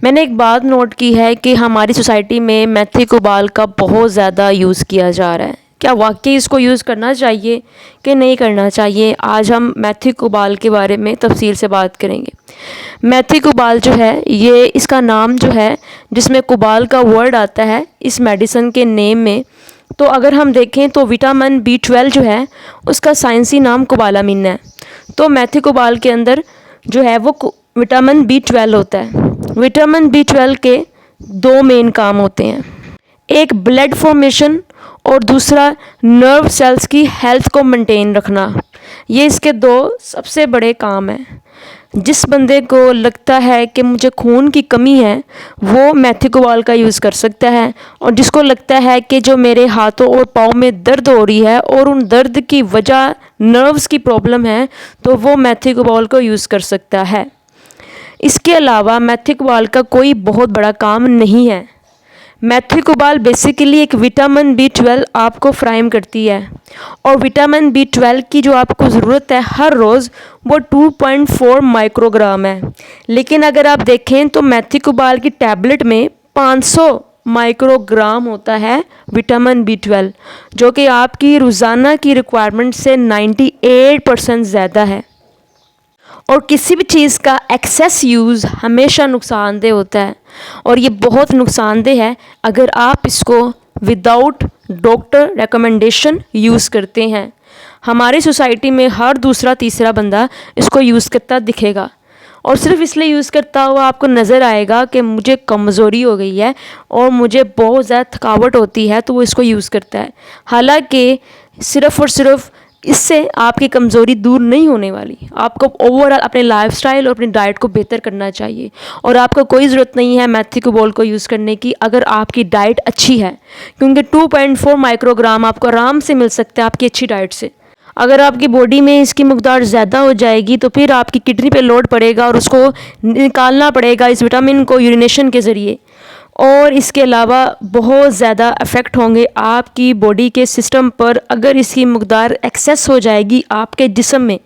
میں نے ایک بات نوٹ کی ہے کہ ہماری سوسائٹی میں میتھی کوبال کا بہت زیادہ یوز کیا جا رہا ہے۔ کیا واقعی اس کو یوز کرنا چاہیے کہ نہیں کرنا چاہیے؟ آج ہم میتھی کوبال کے بارے میں تفصیل سے بات کریں گے۔ میتھی کوبال جو ہے یہ اس کا نام جو ہے جس میں کوبال کا ورڈ آتا ہے اس میڈیسن کے نیم میں، تو اگر ہم دیکھیں تو وٹامن B12 جو ہے اس کا سائنسی نام کوبالامین ہے۔ تو میتھی کوبال کے اندر جو ہے وہ وٹامن B12 ہوتا ہے۔ وٹامن B12 کے دو مین کام ہوتے ہیں، ایک بلڈ فارمیشن اور دوسرا نرو سیلز کی ہیلتھ کو مینٹین رکھنا۔ یہ اس کے دو سب سے بڑے کام ہیں۔ جس بندے کو لگتا ہے کہ مجھے خون کی کمی ہے وہ میتھی کوبال کا یوز کر سکتا ہے، اور جس کو لگتا ہے کہ جو میرے ہاتھوں اور پاؤں میں درد ہو رہی ہے اور ان درد کی وجہ نروز کی پرابلم ہے تو وہ میتھی کوبال کو یوز کر سکتا ہے۔ اس کے علاوہ میتھی کوبال کا کوئی بہت بڑا کام نہیں ہے۔ میتھی کوبال بیسیکلی ایک وٹامن B12 آپ کو فراہم کرتی ہے، اور وٹامن B12 کی جو آپ کو ضرورت ہے ہر روز وہ 2.4 مائکرو گرام ہے، لیکن اگر آپ دیکھیں تو میتھی کوبال کی ٹیبلٹ میں 500 مائکرو گرام ہوتا ہے وٹامن B12، جو کہ آپ کی روزانہ کی ریکوائرمنٹ سے 98% زیادہ ہے۔ اور کسی بھی چیز کا ایکسیس یوز ہمیشہ نقصان دہ ہوتا ہے، اور یہ بہت نقصان دہ ہے اگر آپ اس کو وداؤٹ ڈاکٹر ریکمنڈیشن یوز کرتے ہیں۔ ہماری سوسائٹی میں ہر دوسرا تیسرا بندہ اس کو یوز کرتا دکھے گا، اور صرف اس لیے یوز کرتا ہوا آپ کو نظر آئے گا کہ مجھے کمزوری ہو گئی ہے اور مجھے بہت زیادہ تھکاوٹ ہوتی ہے تو وہ اس کو یوز کرتا ہے، حالانکہ صرف اور صرف اس سے آپ کی کمزوری دور نہیں ہونے والی۔ آپ کو اوورآل اپنے لائف سٹائل اور اپنی ڈائٹ کو بہتر کرنا چاہیے، اور آپ کو کوئی ضرورت نہیں ہے میتھی کوبال کو یوز کرنے کی اگر آپ کی ڈائٹ اچھی ہے، کیونکہ 2.4 مائکرو گرام آپ کو آرام سے مل سکتا ہے آپ کی اچھی ڈائٹ سے۔ اگر آپ کی باڈی میں اس کی مقدار زیادہ ہو جائے گی تو پھر آپ کی کڈنی پہ لوڈ پڑے گا اور اس کو نکالنا پڑے گا اس وٹامن کو یورینیشن کے ذریعے، اور اس کے علاوہ بہت زیادہ افیکٹ ہوں گے آپ کی باڈی کے سسٹم پر اگر اس کی مقدار ایکسیس ہو جائے گی آپ کے جسم میں۔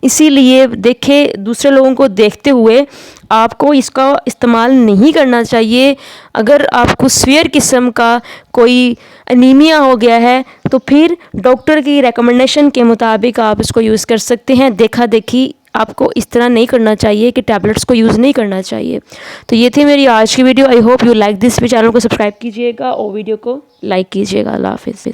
اسی لیے دیکھیں دوسرے لوگوں کو دیکھتے ہوئے آپ کو اس کا استعمال نہیں کرنا چاہیے۔ اگر آپ کو سیویئر قسم کا کوئی انیمیا ہو گیا ہے تو پھر ڈاکٹر کی ریکمنڈیشن کے مطابق آپ اس کو یوز کر سکتے ہیں۔ دیکھا دیکھی آپ کو اس طرح نہیں کرنا چاہیے کہ ٹیبلٹس کو یوز نہیں کرنا چاہیے۔ تو یہ تھی میری آج کی video. I hope you like this. Channel کو سبسکرائب کیجیے گا اور ویڈیو کو لائک کیجیے گا۔ اللہ حافظ۔